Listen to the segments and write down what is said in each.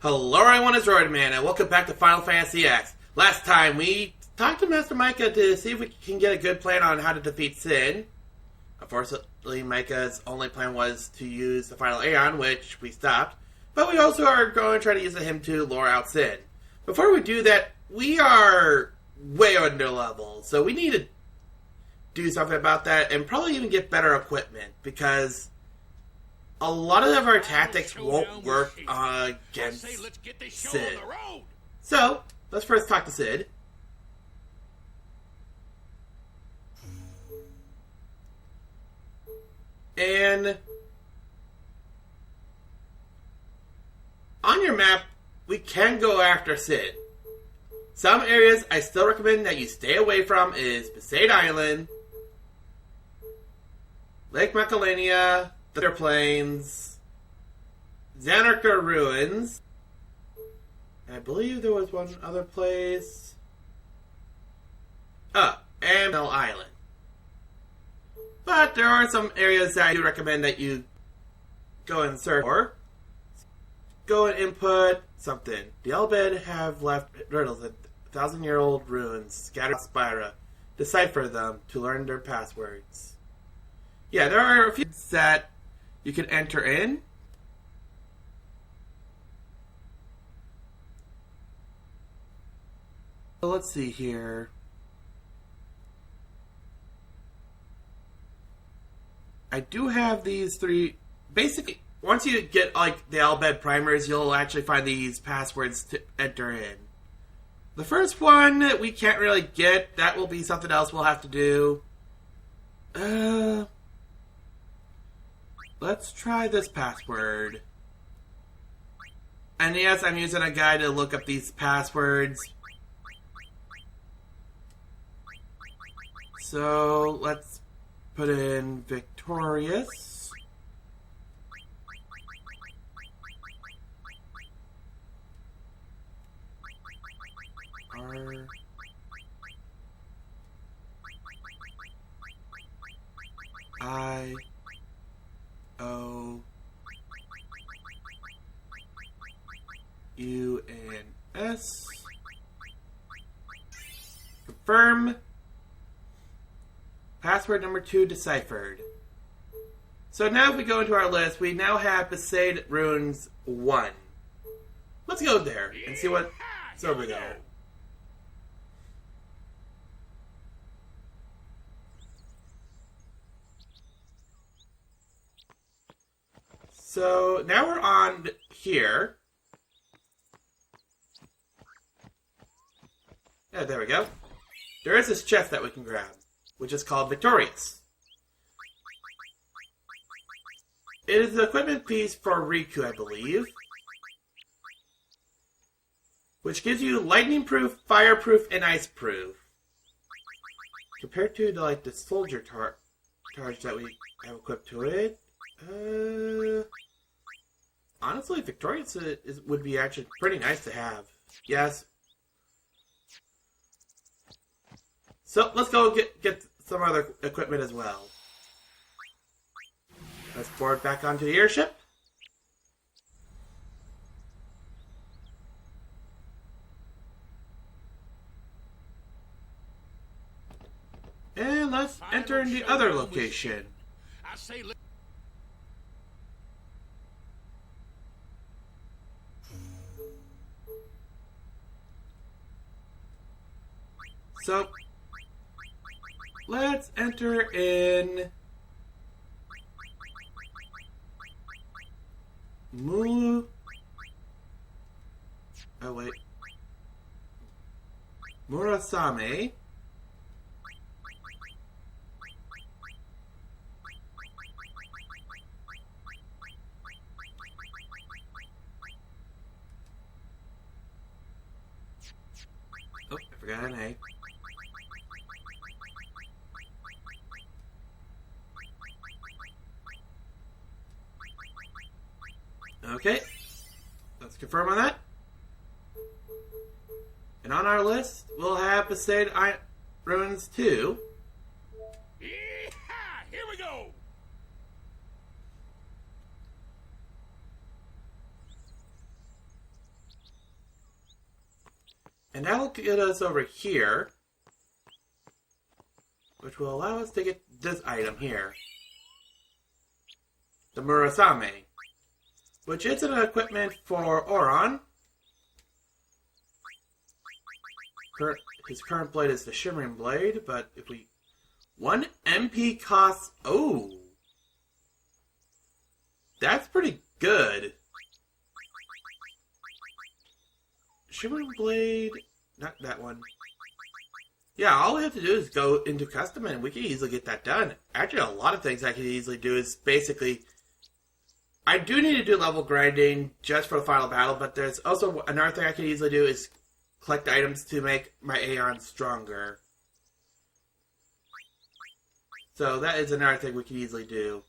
Hello everyone, it's Roidman, and welcome back to Final Fantasy X. Last time, we talked to Master Micah to see if we can get a good plan on how to defeat Sin. Unfortunately, Micah's only plan was to use the final Aeon, which we stopped. But we also are going to try to use him to lure out Sin. Before we do that, we are way under level, so we need to do something about that and probably even get better equipment, because a lot of our tactics won't work against Sid. So, let's first talk to Sid. And on your map, we can go after Sid. Some areas I still recommend that you stay away from is Besaid Island, Lake Macalania, Thunder Plains, Xanarka Ruins, and I believe there was one other place. And Mill Island. But there are some areas that I do recommend that you go and search for. Go and input something. The Elbed have left riddles in 1,000-year-old ruins scattered across Spira. Decipher them to learn their passwords. Yeah, there are a few that you can enter in. So let's see here. I do have these three. Basically, once you get like the Albed primers, you'll actually find these passwords to enter in. The first one we can't really get. That will be something else we'll have to do. Let's try this password. And yes, I'm using a guide to look up these passwords. So, let's put in Victorious. R I O U N S. Confirm. Password number 2 deciphered. So now if we go into our list, we now have Besaid Ruins 1. Let's go there and see what's over there. So now we're on here. Yeah, there we go. There is this chest that we can grab, which is called Victorious. It is the equipment piece for Riku, I believe, which gives you lightning-proof, fire-proof, and ice-proof. Compared to the soldier charge that we have equipped to it, honestly, Victorious would be actually pretty nice to have. Yes. So let's go get some other equipment as well. Let's board back onto the airship. And let's enter in the other location. So, let's enter in Murasame. Oh, I forgot an A. Okay, let's confirm on that. And on our list, we'll have Besaid Ruins 2. Yeehaw! Here we go! And that'll get us over here, which will allow us to get this item here. The Murasame, which is an equipment for Oron. His current blade is the Shimmering Blade, but if we... 1 MP costs... Oh! That's pretty good. Shimmering Blade... Not that one. Yeah, all we have to do is go into custom and we can easily get that done. Actually, a lot of things I can easily do is basically... I do need to do level grinding just for the final battle, but there's also another thing I can easily do is collect items to make my Aeon stronger. So that is another thing we can easily do.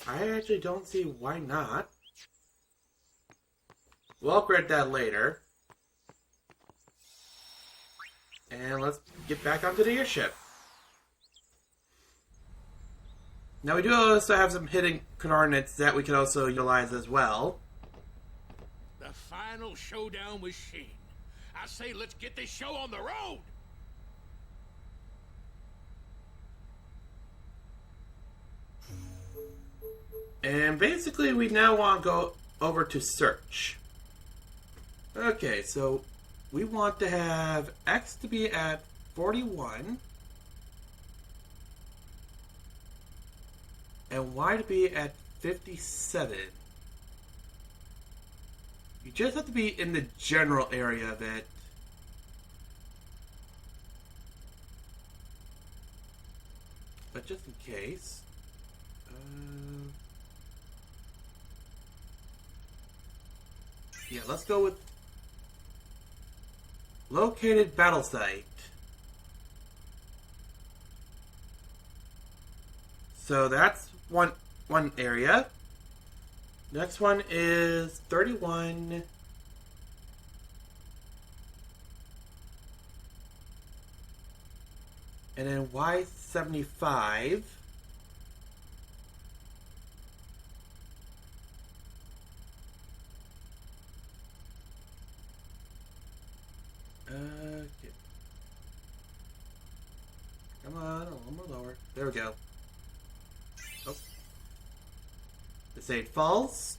I actually don't see why not. We'll upgrade that later. And let's get back onto the airship. Now we do also have some hidden coordinates that we can also utilize as well. The final showdown with Sheen. I say let's get this show on the road! And basically we now want to go over to search. Okay, so we want to have X to be at 41 and Y to be at 57. You just have to be in the general area of it. But just in case. Yeah, let's go with located battle site. So that's one area. Next one is 31. And then Y75. Okay. Come on, a little more lower. There we go. Oh. This ain't false.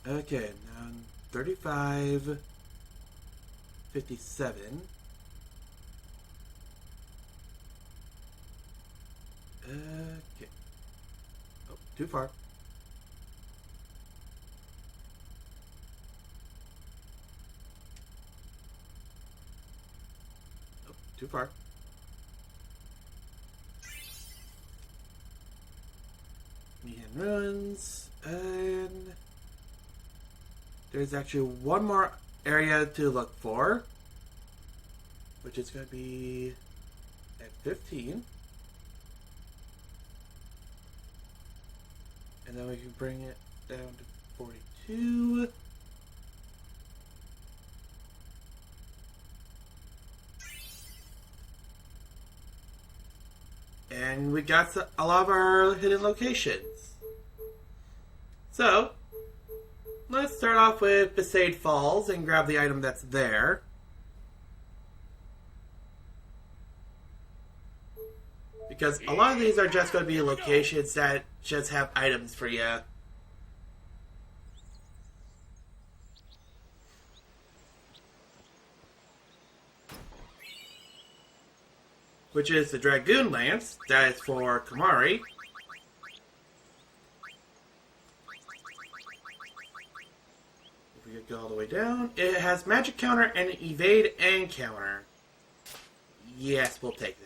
Okay, now 35, 57. Okay. Oh, too far. Too far. Meehan Ruins, and there's actually one more area to look for, which is going to be at 15. And then we can bring it down to 42. And we got a lot of our hidden locations. So, let's start off with Besaid Falls and grab the item that's there. Because a lot of these are just going to be locations that just have items for you. Which is the Dragoon Lance, that is for Kamari. If we could go all the way down, it has magic counter and evade and counter. Yes, we'll take that.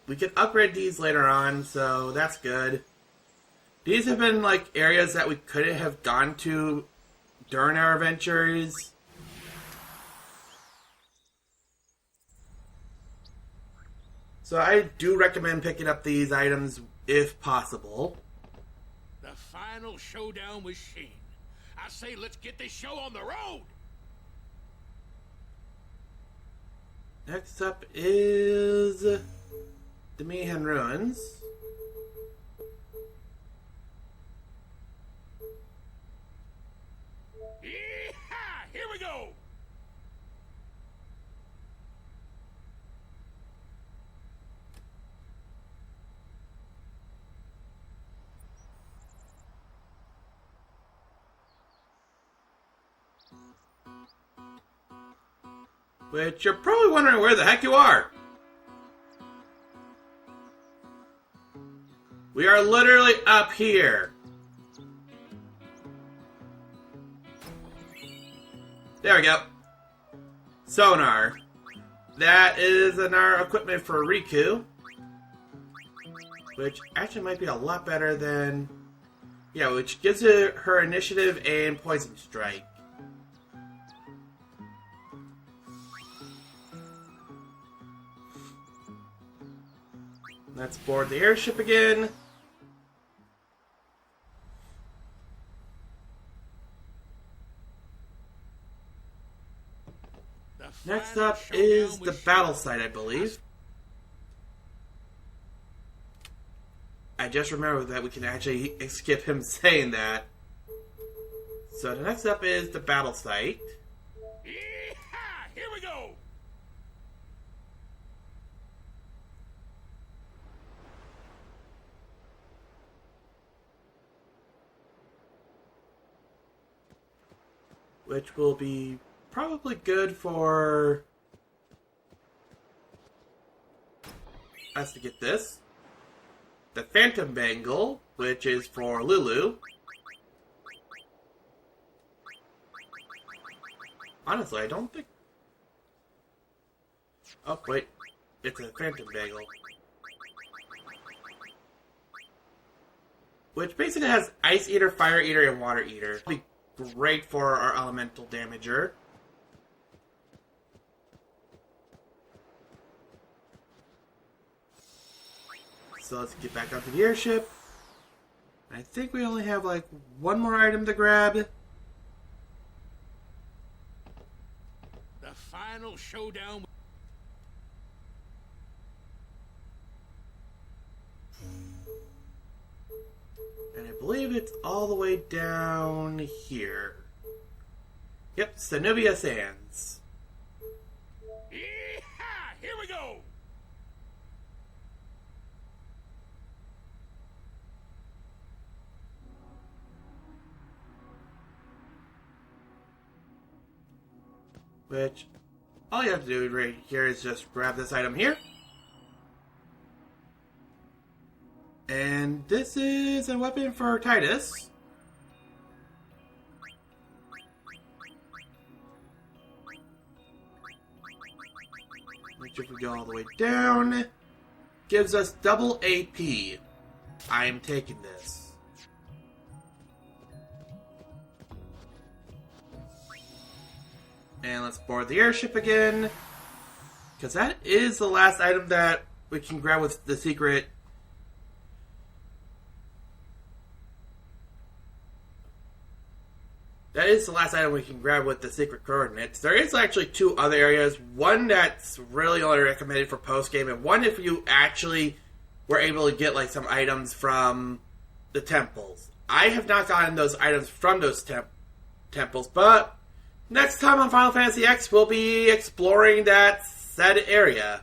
We can upgrade these later on, so that's good. These have been like areas that we couldn't have gone to during our adventures. So I do recommend picking up these items if possible. The final showdown with Sheen. I say let's get this show on the road! Next up is the Meehan Ruins. Yeehaw! Here we go! Which you're probably wondering where the heck you are. We are literally up here. There we go. Sonar. That is our equipment for Riku. Which actually might be a lot better than... Yeah, which gives her initiative and poison strike. Let's board the airship again. Next up is the battle site, I believe. I just remembered that we can actually skip him saying that. So the next up is the battle site. Yeehaw! Here we go! Which will be probably good for us to get this. The Phantom Bangle, which is for Lulu. Honestly, I don't think... Oh, wait. It's a Phantom Bangle. Which basically has Ice Eater, Fire Eater, and Water Eater. It'll be great for our Elemental Damager. So let's get back onto the airship. I think we only have like one more item to grab. The final showdown. And I believe it's all the way down here. Yep, Zenobia Sands. Yeehaw! Here we go! Which, all you have to do right here is just grab this item here. And this is a weapon for Titus. Which, if we go all the way down, gives us double AP. I am taking this. And let's board the airship again. Because that is the last item that we can grab with the secret. That is the last item we can grab with the secret coordinates. There is actually two other areas. One that's really only recommended for post-game, and one if you actually were able to get like some items from the temples. I have not gotten those items from those temples, but next time on Final Fantasy X, we'll be exploring that said area.